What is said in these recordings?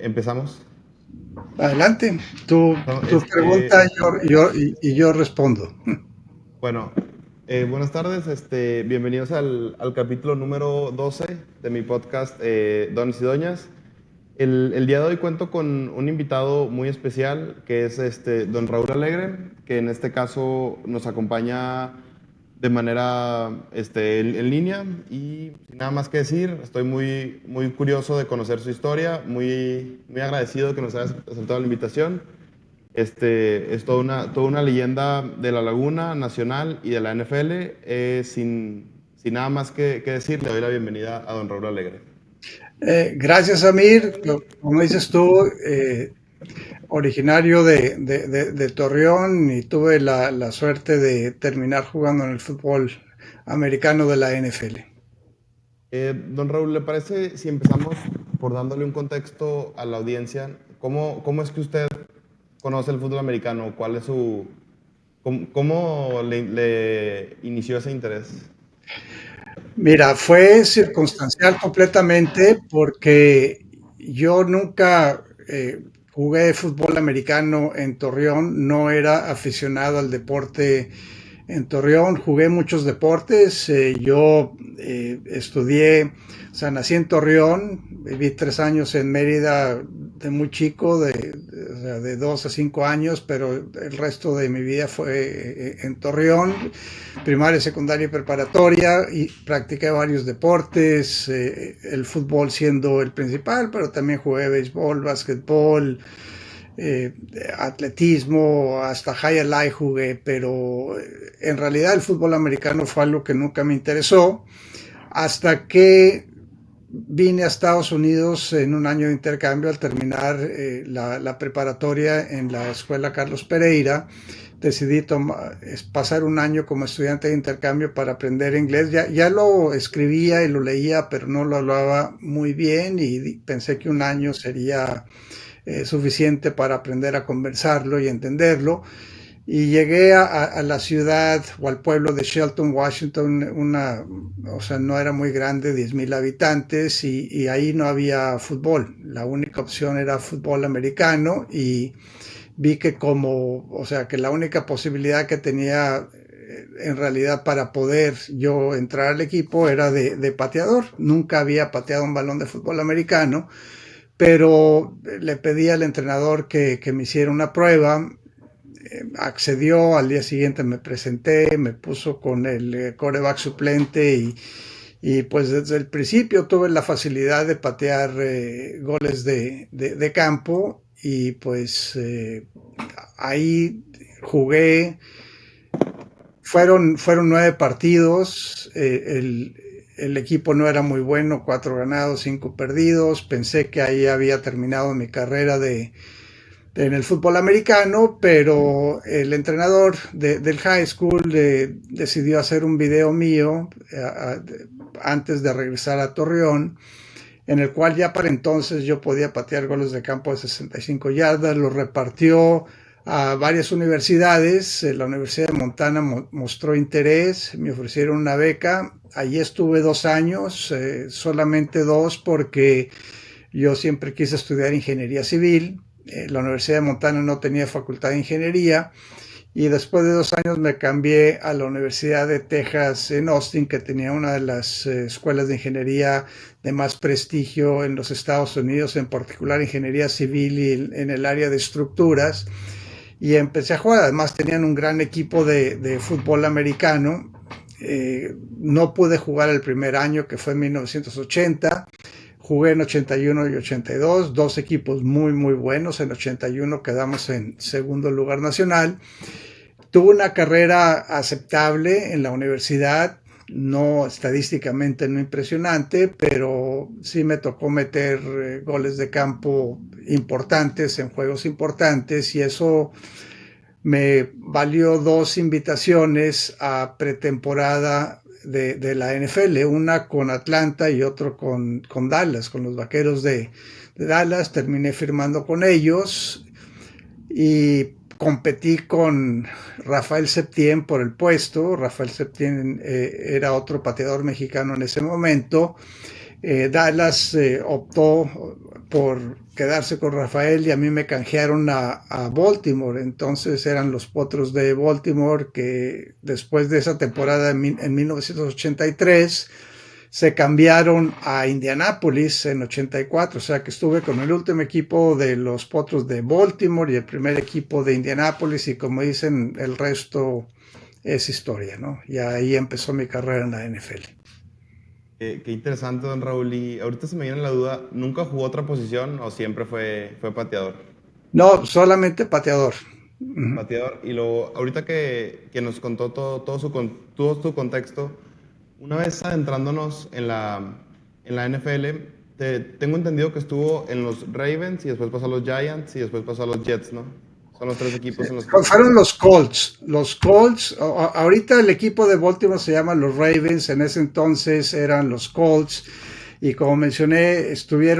Empezamos. Adelante, tú, No, tú pregunta y yo respondo. bueno, buenas tardes. Bienvenidos al capítulo número 12 de mi podcast, Dones y Doñas. El día de hoy cuento con un invitado muy especial que es don Raúl Alegre, que en este caso nos acompaña de manera en línea. Y sin nada más que decir, estoy muy curioso de conocer su historia, muy agradecido de que nos haya aceptado la invitación. Es toda una leyenda de la Laguna Nacional y de la NFL. Sin nada más que decir, le doy la bienvenida a don Raúl Alegre. Gracias, Amir. Como dices tú, originario de Torreón y tuve la suerte de terminar jugando en el fútbol americano de la NFL. Don Raúl, ¿le parece si empezamos por dándole un contexto a la audiencia? ¿Cómo es que usted conoce el fútbol americano? ¿Cuál es cómo le inició ese interés? Mira, fue circunstancial completamente porque yo nunca jugué fútbol americano en Torreón, no era aficionado al deporte en Torreón, jugué muchos deportes, yo estudié, o sea, nací en Torreón, viví 3 años en Mérida de muy chico, o sea, de 2 a 5 años, pero el resto de mi vida fue en Torreón, primaria, secundaria y preparatoria, y practiqué varios deportes, el fútbol siendo el principal, pero también jugué béisbol, básquetbol, eh, atletismo, hasta high life jugué, pero en realidad el fútbol americano fue algo que nunca me interesó hasta que vine a Estados Unidos en un año de intercambio al terminar la preparatoria en la escuela Carlos Pereira. Decidí pasar un año como estudiante de intercambio para aprender inglés. Ya lo escribía y lo leía, pero no lo hablaba muy bien y pensé que un año sería suficiente para aprender a conversarlo y entenderlo. Y llegué a la ciudad o al pueblo de Shelton, Washington, o sea, no era muy grande, 10,000 habitantes, y ahí no había fútbol. La única opción era fútbol americano y vi que o sea, que la única posibilidad que tenía en realidad para poder yo entrar al equipo era de pateador. Nunca había pateado un balón de fútbol americano, pero le pedí al entrenador que me hiciera una prueba, accedió, al día siguiente me presenté, me puso con el quarterback suplente y pues desde el principio tuve la facilidad de patear goles de campo y pues ahí jugué, fueron 9 partidos, el equipo no era muy bueno, 4 ganados, 5 perdidos, pensé que ahí había terminado mi carrera en el fútbol americano, pero el entrenador del high school decidió hacer un video mío antes de regresar a Torreón, en el cual ya para entonces yo podía patear goles de campo de 65 yardas, lo repartió a varias universidades. La Universidad de Montana mostró interés, me ofrecieron una beca, allí estuve 2 años, solamente 2 porque yo siempre quise estudiar ingeniería civil. La Universidad de Montana no tenía facultad de ingeniería y después de 2 años me cambié a la Universidad de Texas en Austin, que tenía una de las escuelas de ingeniería de más prestigio en los Estados Unidos, en particular ingeniería civil y en el área de estructuras, y empecé a jugar. Además tenían un gran equipo de fútbol americano. No pude jugar el primer año, que fue en 1980. Jugué en 81 y 82, dos equipos muy buenos. En 81 quedamos en segundo lugar nacional. Tuve una carrera aceptable en la universidad, no estadísticamente no impresionante, pero sí me tocó meter goles de campo importantes en juegos importantes, y eso me valió 2 invitaciones a pretemporada de la NFL, una con Atlanta y otro con Dallas, con los Vaqueros de Dallas. Terminé firmando con ellos y competí con Rafael Septién por el puesto. Rafael Septién era otro pateador mexicano en ese momento. Dallas optó quedarse con Rafael y a mí me canjearon a Baltimore. Entonces eran los Potros de Baltimore que después de esa temporada en 1983 se cambiaron a Indianápolis en 84, o sea que estuve con el último equipo de los Potros de Baltimore y el primer equipo de Indianápolis y como dicen, el resto es historia, ¿no? Y ahí empezó mi carrera en la NFL. Qué interesante, don Raúl. Y ahorita se me viene la duda, ¿nunca jugó otra posición o siempre fue pateador? No, solamente pateador. Uh-huh. Pateador. Y luego, ahorita que nos contó todo su contexto, una vez adentrándonos en la NFL, tengo entendido que estuvo en los Ravens y después pasó a los Giants y después pasó a los Jets, ¿no? Son los tres equipos en los que Fueron estuvo. los Colts. Los Colts, ahorita el equipo de Baltimore se llama los Ravens, en ese entonces eran los Colts. Y como mencioné, estuve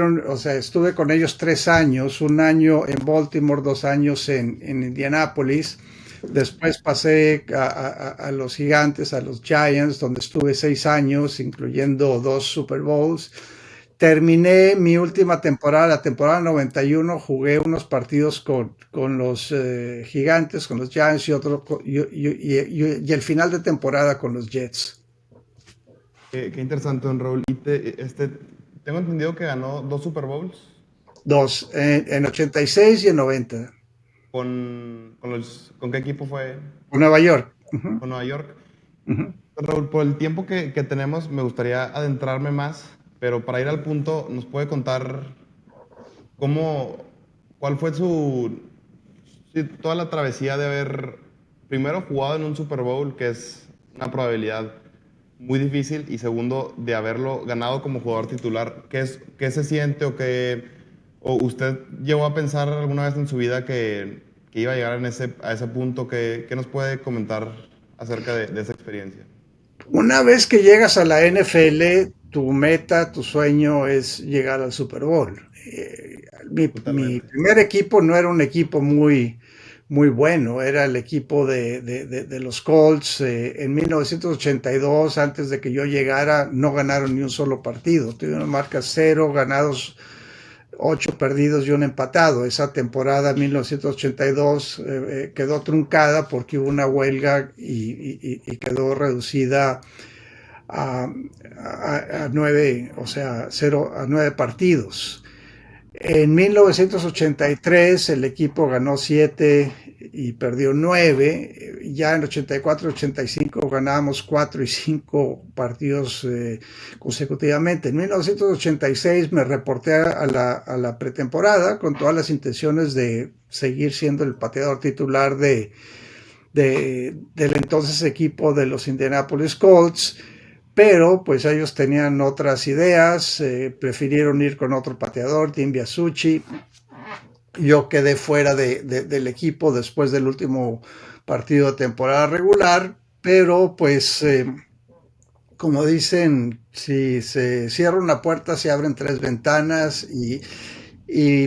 con ellos 3 años, un año en Baltimore, 2 años en Indianápolis. Después pasé a los Gigantes, a los Giants, donde estuve 6 años, incluyendo 2 Super Bowls. Terminé mi última temporada, la temporada 91, jugué unos partidos con los Gigantes, con los Giants y el final de temporada con los Jets. Qué interesante, don Raúl. Y tengo entendido que ganó 2 Super Bowls Dos, en 86 y en 90. ¿Con qué equipo fue? Con Nueva York. Uh-huh, Con Nueva York. uh-huh. Raúl, por el tiempo que tenemos, me gustaría adentrarme más, pero para ir al punto, ¿nos puede contar cómo, cuál fue toda la travesía de haber primero jugado en un Super Bowl, que es una probabilidad muy difícil, y segundo, de haberlo ganado como jugador titular? ¿Qué se siente o usted llegó a pensar alguna vez en su vida que iba a llegar a ese punto? ¿Qué nos puede comentar acerca de esa experiencia? Una vez que llegas a la NFL, tu meta, tu sueño es llegar al Super Bowl. Mi Totalmente. primer equipo no era un equipo muy bueno, era el equipo de los Colts. En 1982, antes de que yo llegara, no ganaron ni un solo partido. Tuvieron marca 0 ganados, 8 perdidos y un empatado. Esa temporada 1982 quedó truncada porque hubo una huelga y quedó reducida a 9, o sea, 0 a 9 partidos. En 1983 el equipo ganó 7 y perdió 9. Ya en 84-85 ganábamos 4 y 5 partidos consecutivamente. En 1986 me reporté a la pretemporada con todas las intenciones de seguir siendo el pateador titular del entonces equipo de los Indianapolis Colts, pero pues ellos tenían otras ideas, prefirieron ir con otro pateador, Tim Biasucci. Yo quedé fuera del equipo después del último partido de temporada regular, pero pues como dicen, si se cierra una puerta se abren 3 ventanas y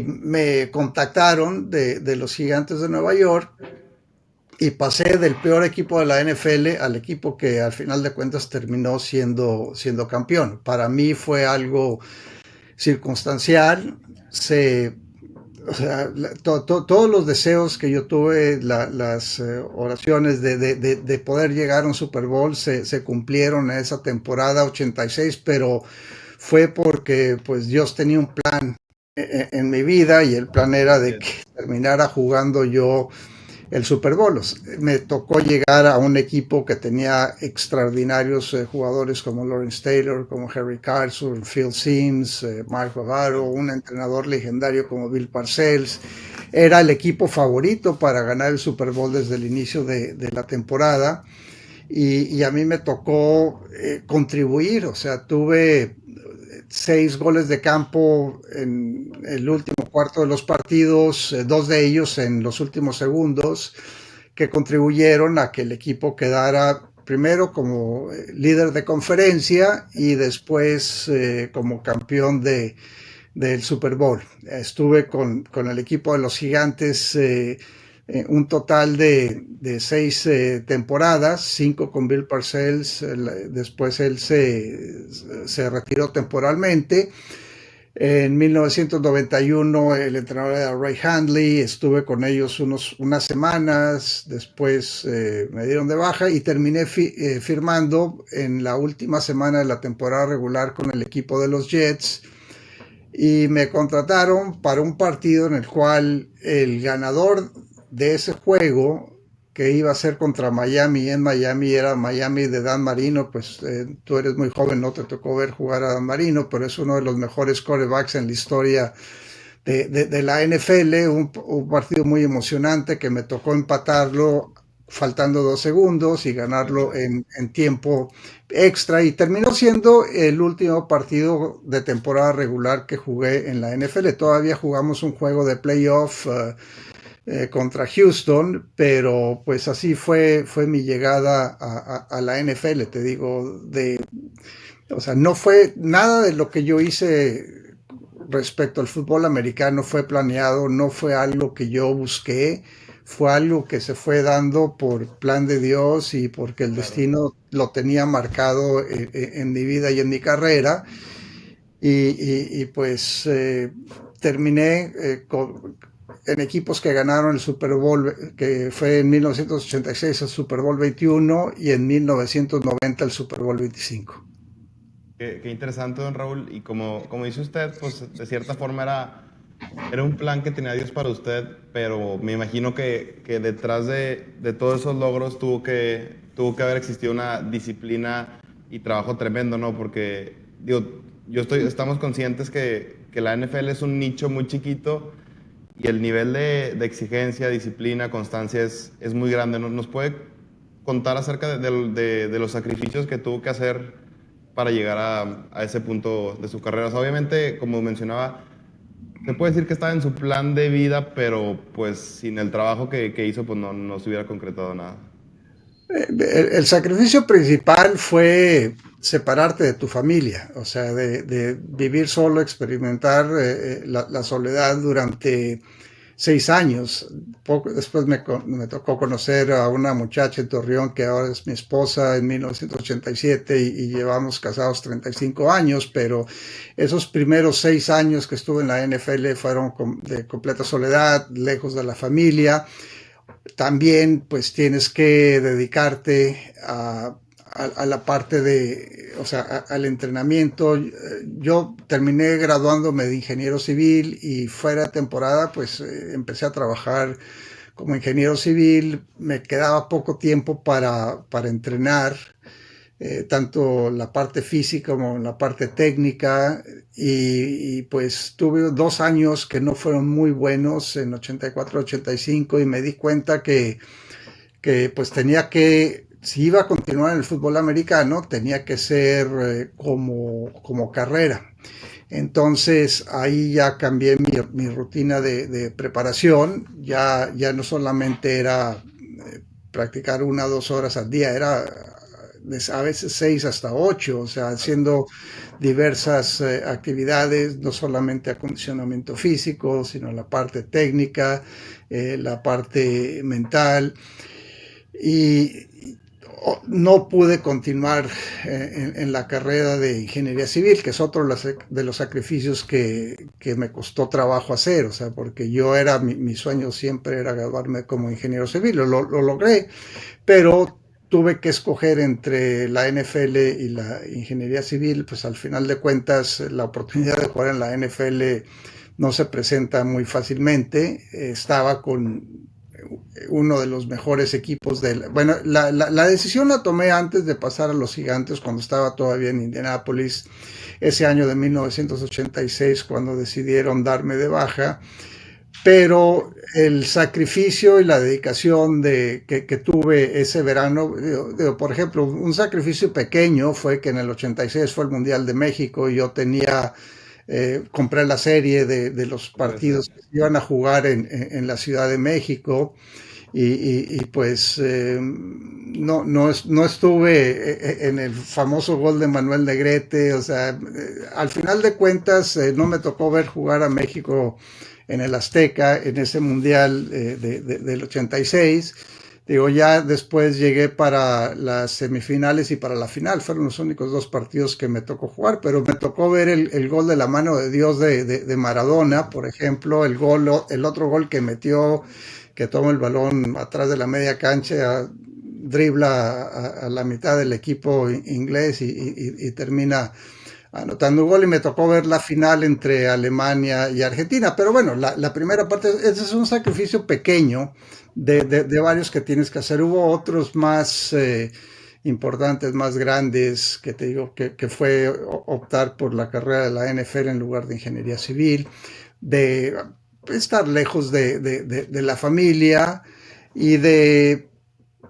me contactaron de los Gigantes de Nueva York y pasé del peor equipo de la NFL al equipo que al final de cuentas terminó siendo campeón. Para mí fue algo circunstancial. O sea, todos los deseos que yo tuve, las oraciones de poder llegar a un Super Bowl se cumplieron en esa temporada 86, pero fue porque pues Dios tenía un plan en mi vida y el plan era de que terminara jugando yo el Super Bowl. Me tocó llegar a un equipo que tenía extraordinarios jugadores como Lawrence Taylor, como Harry Carson, Phil Simms, Mark Bavaro, un entrenador legendario como Bill Parcells. Era el equipo favorito para ganar el Super Bowl desde el inicio de la temporada y a mí me tocó contribuir, o sea, tuve 6 goles de campo en el último cuarto de los partidos, 2 de ellos en los últimos segundos, que contribuyeron a que el equipo quedara primero como líder de conferencia y después como campeón del Super Bowl. Estuve con el equipo de los Gigantes un total de 6 temporadas, 5 con Bill Parcells, después él se retiró temporalmente. En 1991 el entrenador era Ray Handley, estuve con ellos unas semanas, después me dieron de baja y terminé firmando en la última semana de la temporada regular con el equipo de los Jets y me contrataron para un partido en el cual el ganador de ese juego que iba a ser contra Miami, en Miami era Miami de Dan Marino, pues tú eres muy joven, no te tocó ver jugar a Dan Marino, pero es uno de los mejores quarterbacks en la historia de la NFL, un partido muy emocionante que me tocó empatarlo faltando 2 segundos y ganarlo en tiempo extra y terminó siendo el último partido de temporada regular que jugué en la NFL. Todavía jugamos un juego de playoff contra Houston, pero pues así fue mi llegada a la NFL, te digo, o sea, no fue nada de lo que yo hice respecto al fútbol americano fue planeado, no fue algo que yo busqué, fue algo que se fue dando por plan de Dios y porque el destino lo tenía marcado en mi vida y en mi carrera. Pues terminé en equipos que ganaron el Super Bowl, que fue en 1986 el Super Bowl 21 y en 1990 el Super Bowl 25. Qué interesante, don Raúl. Y como dice usted, pues de cierta forma era un plan que tenía Dios para usted, pero me imagino que detrás de todos esos logros tuvo que haber existido una disciplina y trabajo tremendo, ¿no? Porque, digo, estamos conscientes que la NFL es un nicho muy chiquito y el nivel de exigencia, disciplina, constancia es muy grande. ¿Nos puede contar acerca de los sacrificios que tuvo que hacer para llegar a ese punto de su carrera? O sea, obviamente, como mencionaba, se puede decir que estaba en su plan de vida, pero pues sin el trabajo que hizo, pues no se hubiera concretado nada. El sacrificio principal fue separarte de tu familia, o sea, de vivir solo, experimentar la soledad durante 6 años. Poco después me tocó conocer a una muchacha en Torreón que ahora es mi esposa en 1987 y llevamos casados 35 años, pero esos primeros 6 años que estuve en la NFL fueron de completa soledad, lejos de la familia. También pues tienes que dedicarte a la parte o sea, al entrenamiento. Yo terminé graduándome de ingeniero civil y fuera de temporada pues empecé a trabajar como ingeniero civil. Me quedaba poco tiempo para entrenar, tanto la parte física como la parte técnica pues tuve 2 años que no fueron muy buenos en 84-85 y me di cuenta que pues tenía que, si iba a continuar en el fútbol americano, tenía que ser como carrera. Entonces ahí ya cambié mi rutina de preparación, ya no solamente era practicar 1 o 2 horas al día, era a veces 6 hasta 8, o sea, haciendo diversas actividades, no solamente acondicionamiento físico, sino la parte técnica, la parte mental. Y no pude continuar en la carrera de ingeniería civil, que es otro de los sacrificios que me costó trabajo hacer, o sea, porque mi sueño siempre era graduarme como ingeniero civil, lo logré, pero tuve que escoger entre la NFL y la ingeniería civil. Pues al final de cuentas la oportunidad de jugar en la NFL no se presenta muy fácilmente. Estaba con uno de los mejores equipos bueno, la decisión la tomé antes de pasar a los Gigantes, cuando estaba todavía en Indianápolis, ese año de 1986, cuando decidieron darme de baja. Pero el sacrificio y la dedicación que tuve ese verano, por ejemplo, un sacrificio pequeño fue que en el 86 fue el Mundial de México y yo compré la serie de los partidos que se iban a jugar en la Ciudad de México pues no estuve en el famoso gol de Manuel Negrete, o sea, al final de cuentas no me tocó ver jugar a México en el Azteca, en ese Mundial del 86, Digo, ya después llegué para las semifinales y para la final. Fueron los únicos dos partidos que me tocó jugar, pero me tocó ver el gol de la mano de Dios de Maradona, por ejemplo, el otro gol que metió, que toma el balón atrás de la media cancha, dribla a la mitad del equipo inglés y termina anotando un gol, y me tocó ver la final entre Alemania y Argentina. Pero bueno, la primera parte, ese es un sacrificio pequeño de varios que tienes que hacer. Hubo otros más importantes, más grandes, que te digo que fue optar por la carrera de la NFL en lugar de ingeniería civil, de estar lejos de la familia y de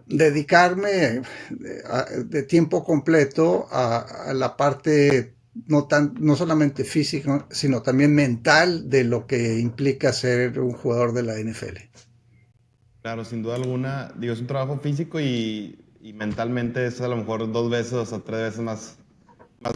dedicarme de tiempo completo a la parte no solamente física, sino también mental de lo que implica ser un jugador de la NFL. Claro, sin duda alguna, digo, es un trabajo físico y mentalmente es a lo mejor 2 veces o 3 veces más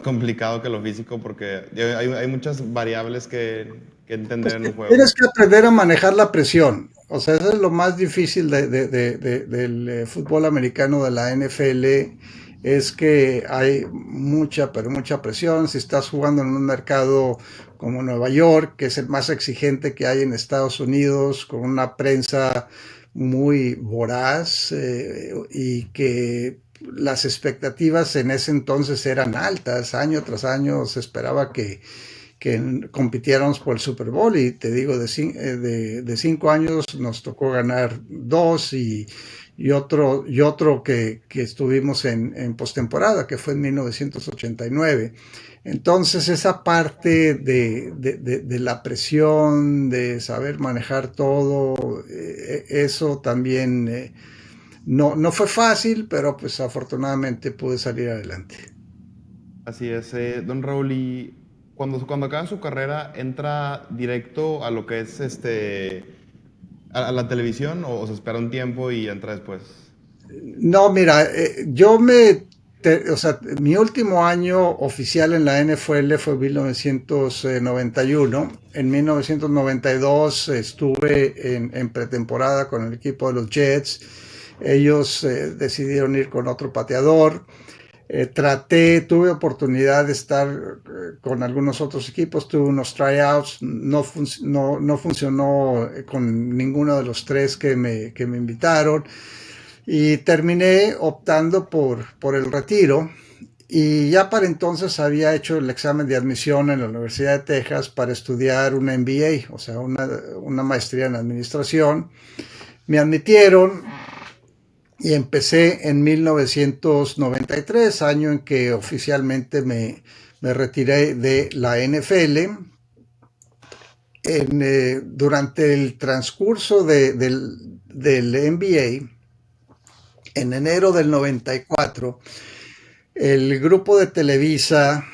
complicado que lo físico porque digo, hay muchas variables que entender Pues en un juego. tienes que aprender a manejar la presión. O sea, eso es lo más difícil del fútbol americano de la NFL, es que hay mucha, pero mucha presión. Si estás jugando en un mercado como Nueva York, que es el más exigente que hay en Estados Unidos, con una prensa muy voraz, y que las expectativas en ese entonces eran altas. Año tras año se esperaba que compitiéramos por el Super Bowl, y te digo, de 5 años nos tocó ganar dos, y otro que estuvimos en postemporada, que fue en 1989. Entonces esa parte de la presión, de saber manejar todo, eso también no fue fácil, pero pues afortunadamente pude salir adelante. Así es, don Raúl, y cuando acaba su carrera, ¿entra directo a lo que es a la televisión o se espera un tiempo y entra después? No, mira, o sea, mi último año oficial en la NFL fue 1991. En 1992 estuve en pretemporada con el equipo de los Jets. Ellos decidieron ir con otro pateador. Tuve oportunidad de estar con algunos otros equipos, tuve unos tryouts, no funcionó con ninguno de los tres que me invitaron, y terminé optando por el retiro. Y ya para entonces había hecho el examen de admisión en la Universidad de Texas para estudiar un MBA, o sea, una maestría en administración. Me admitieron y empecé en 1993, año en que oficialmente me retiré de la NFL. Durante el transcurso del NBA, en enero del 94, el grupo de Televisa,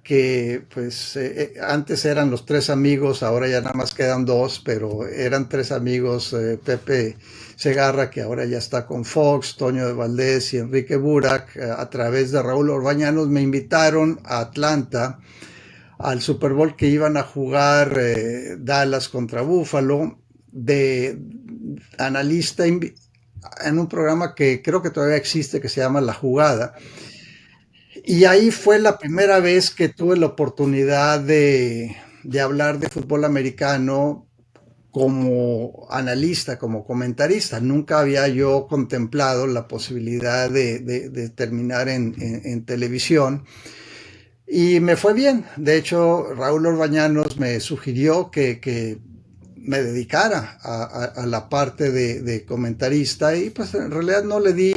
que pues antes eran los tres amigos, ahora ya nada más quedan dos, pero eran tres amigos, Pepe Segarra, que ahora ya está con Fox, Toño de Valdés y Enrique Burak, a través de Raúl Orbañanos, me invitaron a Atlanta al Super Bowl que iban a jugar Dallas contra Buffalo, de analista en un programa que creo que todavía existe, que se llama La Jugada. Y ahí fue la primera vez que tuve la oportunidad de hablar de fútbol americano como analista, como comentarista. Nunca había yo contemplado la posibilidad de terminar en televisión. Y me fue bien. De hecho, Raúl Orbañanos me sugirió que me dedicara a la parte de comentarista, y pues en realidad no le di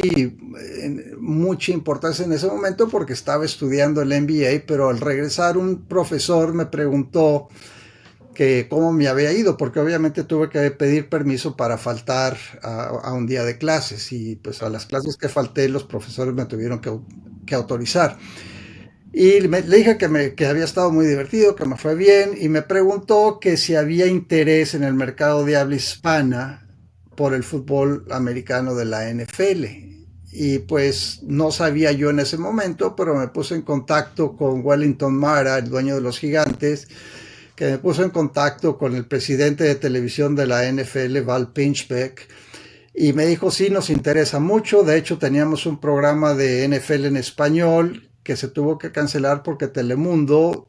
mucha importancia en ese momento porque estaba estudiando el MBA, pero al regresar un profesor me preguntó que cómo me había ido, porque obviamente tuve que pedir permiso para faltar a un día de clases, y pues a las clases que falté los profesores me tuvieron que autorizar. Y le dije que había estado muy divertido, que me fue bien, y me preguntó que si había interés en el mercado de habla hispana por el fútbol americano de la NFL. Y pues no sabía yo en ese momento, pero me puse en contacto con Wellington Mara, el dueño de los Gigantes, que me puso en contacto con el presidente de televisión de la NFL, Val Pinchbeck, Y me dijo, sí, nos interesa mucho. De hecho, teníamos un programa de NFL en español que se tuvo que cancelar porque Telemundo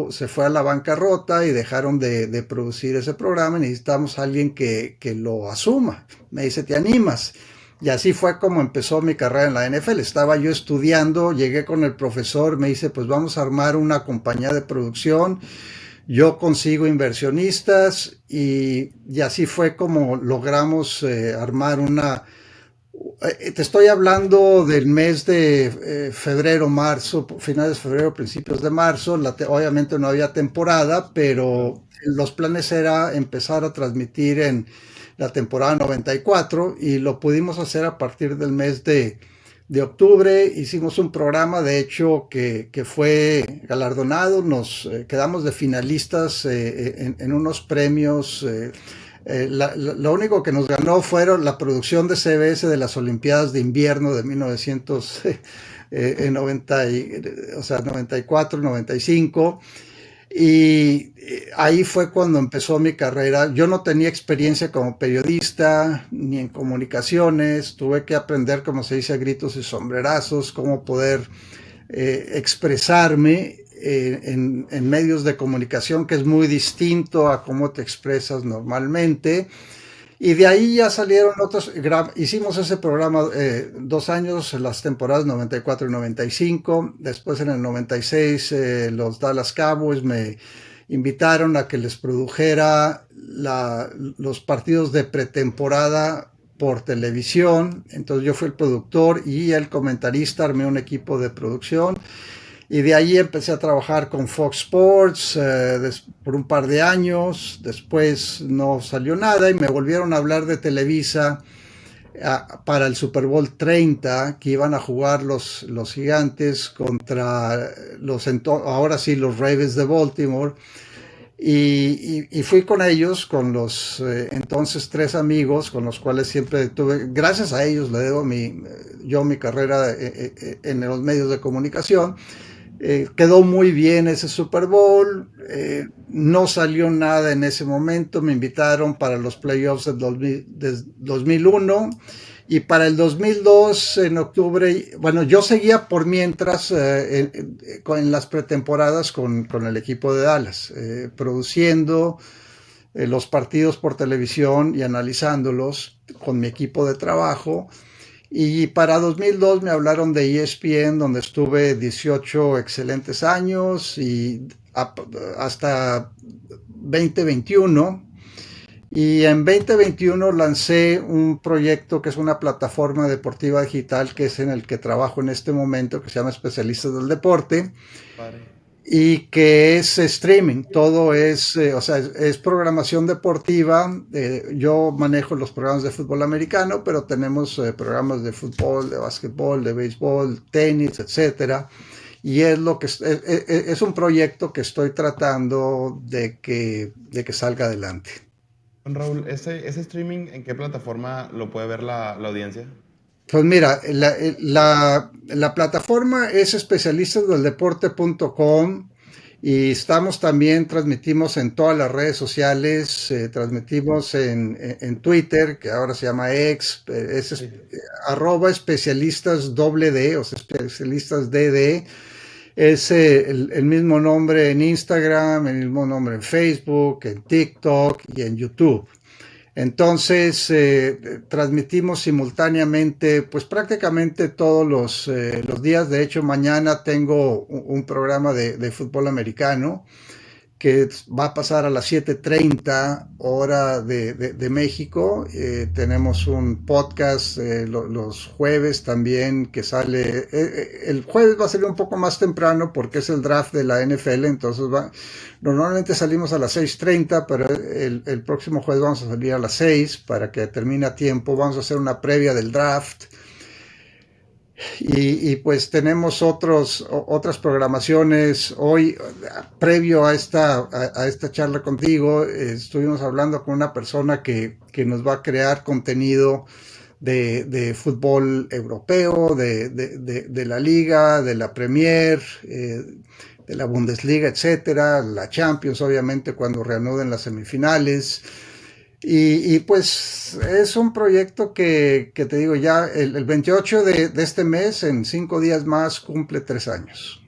se fue a la bancarrota y dejaron de producir ese programa. Y necesitamos a alguien que lo asuma. Me dice, ¿te animas? Y así fue como empezó mi carrera en la NFL. Estaba yo estudiando, llegué con el profesor, me dice, pues vamos a armar una compañía de producción. Yo consigo inversionistas y así fue como logramos armar una... te estoy hablando del mes de febrero, marzo, finales de febrero, principios de marzo. Obviamente no había temporada, pero los planes era empezar a transmitir en la temporada 94 y lo pudimos hacer a partir del mes de octubre. Hicimos un programa, de hecho, que fue galardonado. Nos quedamos de finalistas en unos premios. Lo único que nos ganó fueron la producción de CBS de las Olimpiadas de Invierno de 94, 95. Y ahí fue cuando empezó mi carrera. Yo no tenía experiencia como periodista ni en comunicaciones. Tuve que aprender, como se dice, a gritos y sombrerazos, cómo poder expresarme en medios de comunicación, que es muy distinto a cómo te expresas normalmente. Y de ahí ya salieron otros, hicimos ese programa 2 años, las temporadas 94 y 95, después en el 96 los Dallas Cowboys me invitaron a que les produjera los partidos de pretemporada por televisión. Entonces yo fui el productor y el comentarista, armé un equipo de producción. Y de ahí empecé a trabajar con Fox Sports por un par de años. Después no salió nada y me volvieron a hablar de Televisa para el Super Bowl 30, que iban a jugar los Gigantes contra ahora sí, los Ravens de Baltimore. Y fui con ellos, con los entonces 3 amigos con los cuales siempre tuve, gracias a ellos le debo mi carrera en los medios de comunicación. Quedó muy bien ese Super Bowl, no salió nada en ese momento. Me invitaron para los playoffs de 2001 y para el 2002 en octubre. Bueno, yo seguía por mientras en las pretemporadas con el equipo de Dallas, produciendo los partidos por televisión y analizándolos con mi equipo de trabajo. Y para 2002 me hablaron de ESPN, donde estuve 18 excelentes años y hasta 2021. Y en 2021 lancé un proyecto que es una plataforma deportiva digital, que es en el que trabajo en este momento, que se llama Especialistas del Deporte. Vale. Y que es streaming, todo es, es programación deportiva. Yo manejo los programas de fútbol americano, pero tenemos programas de fútbol, de básquetbol, de béisbol, tenis, etcétera. Y es es un proyecto que estoy tratando de que salga adelante. Raúl, ¿ese streaming en qué plataforma lo puede ver la audiencia? Pues mira, la plataforma es especialistasdeldeporte.com y transmitimos en todas las redes sociales, transmitimos en Twitter, que ahora se llama X, @especialistasDD, o sea, especialistasDD. Es el mismo nombre en Instagram, el mismo nombre en Facebook, en TikTok y en YouTube. Entonces transmitimos simultáneamente, pues prácticamente todos los días. De hecho, mañana tengo un programa de fútbol americano que va a pasar a las 7:30 hora de México. Tenemos un podcast los jueves también que sale. El jueves va a salir un poco más temprano porque es el draft de la NFL, entonces normalmente salimos a las 6:30, pero el próximo jueves vamos a salir a las 6 para que termine a tiempo. Vamos a hacer una previa del draft. Y pues tenemos otras programaciones. Hoy, previo a esta charla contigo, estuvimos hablando con una persona que nos va a crear contenido de fútbol europeo, de la Liga, de la Premier, de la Bundesliga, etcétera, la Champions, obviamente, cuando reanuden las semifinales. Y pues es un proyecto que te digo, ya el 28 de este mes, en 5 días más, cumple 3 años.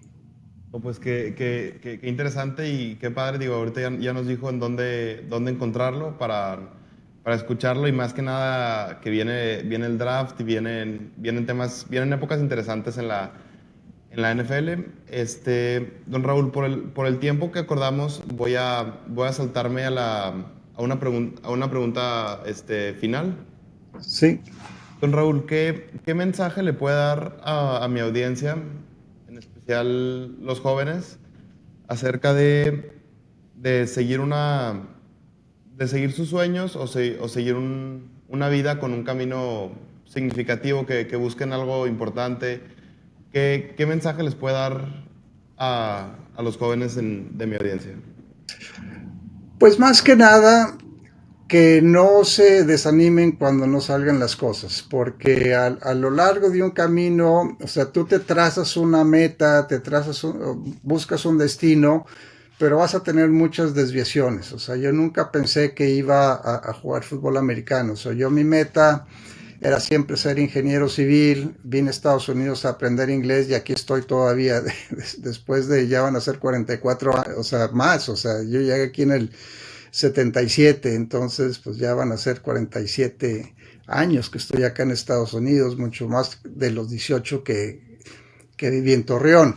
Pues qué interesante y qué padre. Digo, ahorita ya nos dijo en dónde encontrarlo para escucharlo y más que nada que viene el draft y vienen épocas interesantes en la NFL. Don Raúl, por el tiempo que acordamos, voy a saltarme a una pregunta final. Sí. Don Raúl, qué mensaje le puede dar a mi audiencia, en especial los jóvenes, acerca de seguir de seguir sus sueños o seguir una vida con un camino significativo, que busquen algo importante? ¿Qué mensaje les puede dar a los jóvenes de mi audiencia? Pues más que nada, que no se desanimen cuando no salgan las cosas, porque a lo largo de un camino, o sea, tú te trazas una meta, buscas un destino, pero vas a tener muchas desviaciones. O sea, yo nunca pensé que iba a jugar fútbol americano. O sea, mi meta era siempre ser ingeniero civil. Vine a Estados Unidos a aprender inglés y aquí estoy todavía después de, ya van a ser 44 años, o sea, más. O sea, yo llegué aquí en el 77, entonces pues ya van a ser 47 años que estoy acá en Estados Unidos, mucho más de los 18 que viví en Torreón.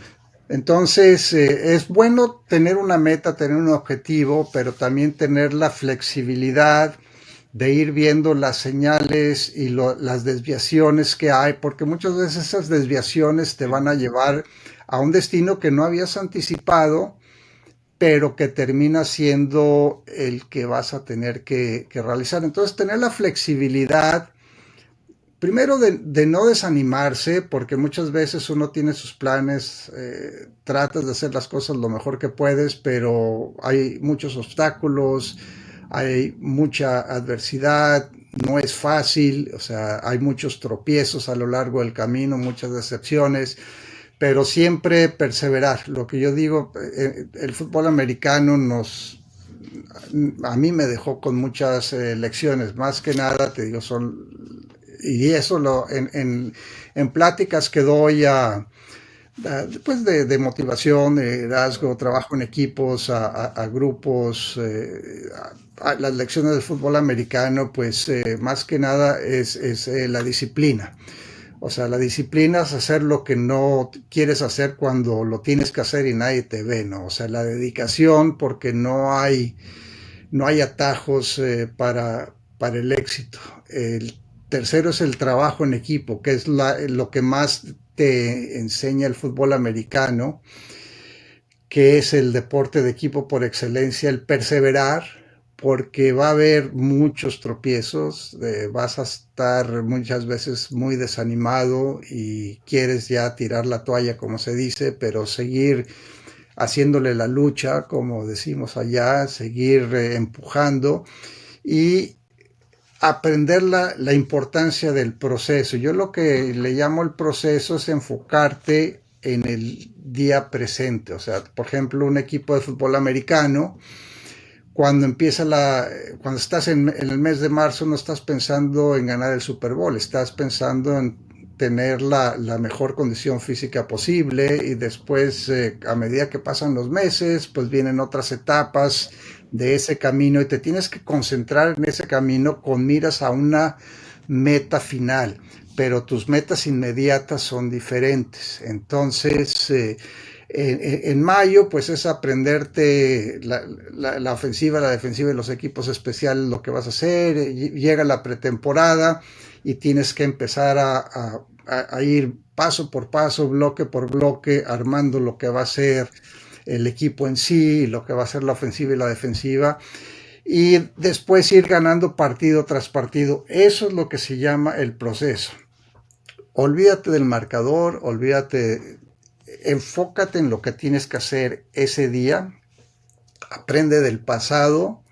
Entonces, es bueno tener una meta, tener un objetivo, pero también tener la flexibilidad de ir viendo las señales y las desviaciones que hay, porque muchas veces esas desviaciones te van a llevar a un destino que no habías anticipado, pero que termina siendo el que vas a tener que realizar. Entonces, tener la flexibilidad, primero de no desanimarse, porque muchas veces uno tiene sus planes, tratas de hacer las cosas lo mejor que puedes, pero hay muchos obstáculos, hay mucha adversidad, no es fácil, o sea, hay muchos tropiezos a lo largo del camino, muchas decepciones, pero siempre perseverar. Lo que yo digo, el fútbol americano a mí me dejó con muchas lecciones, más que nada, te digo, y eso en pláticas que doy pues de motivación, de liderazgo, trabajo en equipos, a grupos, las lecciones del fútbol americano, pues más que nada es la disciplina. O sea, la disciplina es hacer lo que no quieres hacer cuando lo tienes que hacer y nadie te ve, ¿no? O sea, la dedicación, porque no hay atajos para el éxito. El tercero es el trabajo en equipo, que es lo que más te enseña el fútbol americano, que es el deporte de equipo por excelencia, el perseverar, porque va a haber muchos tropiezos, vas a estar muchas veces muy desanimado y quieres ya tirar la toalla, como se dice, pero seguir haciéndole la lucha, como decimos allá, seguir empujando y aprender la importancia del proceso. Yo lo que le llamo el proceso es enfocarte en el día presente. O sea, por ejemplo, un equipo de fútbol americano, cuando estás en el mes de marzo, no estás pensando en ganar el Super Bowl, estás pensando en tener la mejor condición física posible, y después, a medida que pasan los meses, pues vienen otras etapas de ese camino y te tienes que concentrar en ese camino con miras a una meta final, pero tus metas inmediatas son diferentes. Entonces, en mayo, pues es aprenderte la ofensiva, la defensiva y los equipos especiales, lo que vas a hacer. Llega la pretemporada y tienes que empezar a ir paso por paso, bloque por bloque, armando lo que va a ser el equipo en sí, lo que va a ser la ofensiva y la defensiva, y después ir ganando partido tras partido. Eso es lo que se llama el proceso. Olvídate del marcador, enfócate en lo que tienes que hacer ese día, aprende del pasado,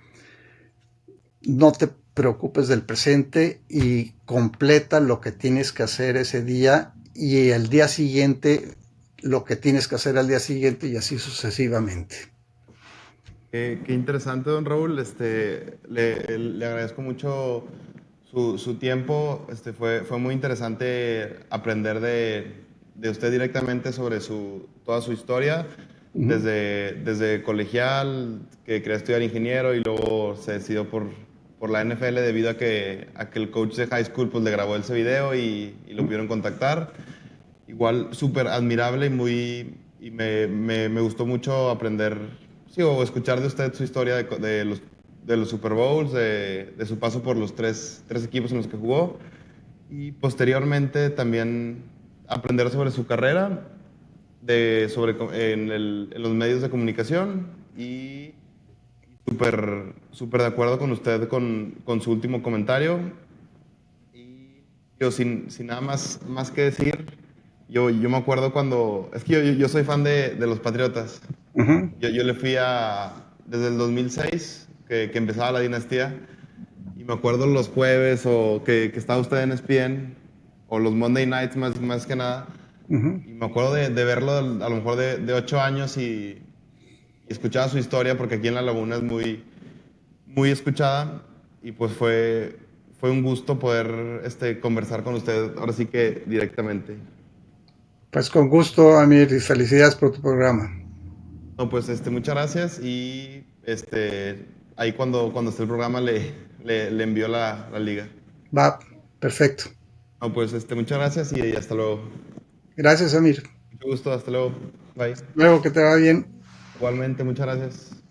no te preocupes del presente y completa lo que tienes que hacer ese día, y el día siguiente lo que tienes que hacer al día siguiente, y así sucesivamente. Qué interesante, don Raúl. Le agradezco mucho su tiempo. Fue muy interesante aprender de usted directamente sobre toda su historia, Ujú. desde colegial, que quería estudiar ingeniero y luego se decidió por la NFL debido a que el coach de high school pues, le grabó ese video y lo pudieron contactar. Igual súper admirable y me gustó mucho aprender, sí, o escuchar de usted su historia de los Super Bowls, de su paso por los tres equipos en los que jugó y posteriormente también aprender sobre su carrera, en los medios de comunicación y súper de acuerdo con usted con su último comentario. Y yo sin nada más que decir, yo me acuerdo cuando, es que yo soy fan de los Patriotas. Ujú. Yo le fui desde el 2006, que empezaba la dinastía, y me acuerdo los jueves o que estaba usted en ESPN, o los Monday Nights más que nada, Ujú. y me acuerdo de verlo a lo mejor de 8 años y escuchaba su historia, porque aquí en La Laguna es muy escuchada y pues fue un gusto poder conversar con usted ahora sí que directamente. Pues con gusto, Amir, y felicidades por tu programa. No, pues muchas gracias y ahí cuando esté el programa le envío la liga. Va, perfecto. No, pues muchas gracias y hasta luego. Gracias, Amir. Mucho gusto, hasta luego. Bye. Luego que te va bien. Igualmente, muchas gracias.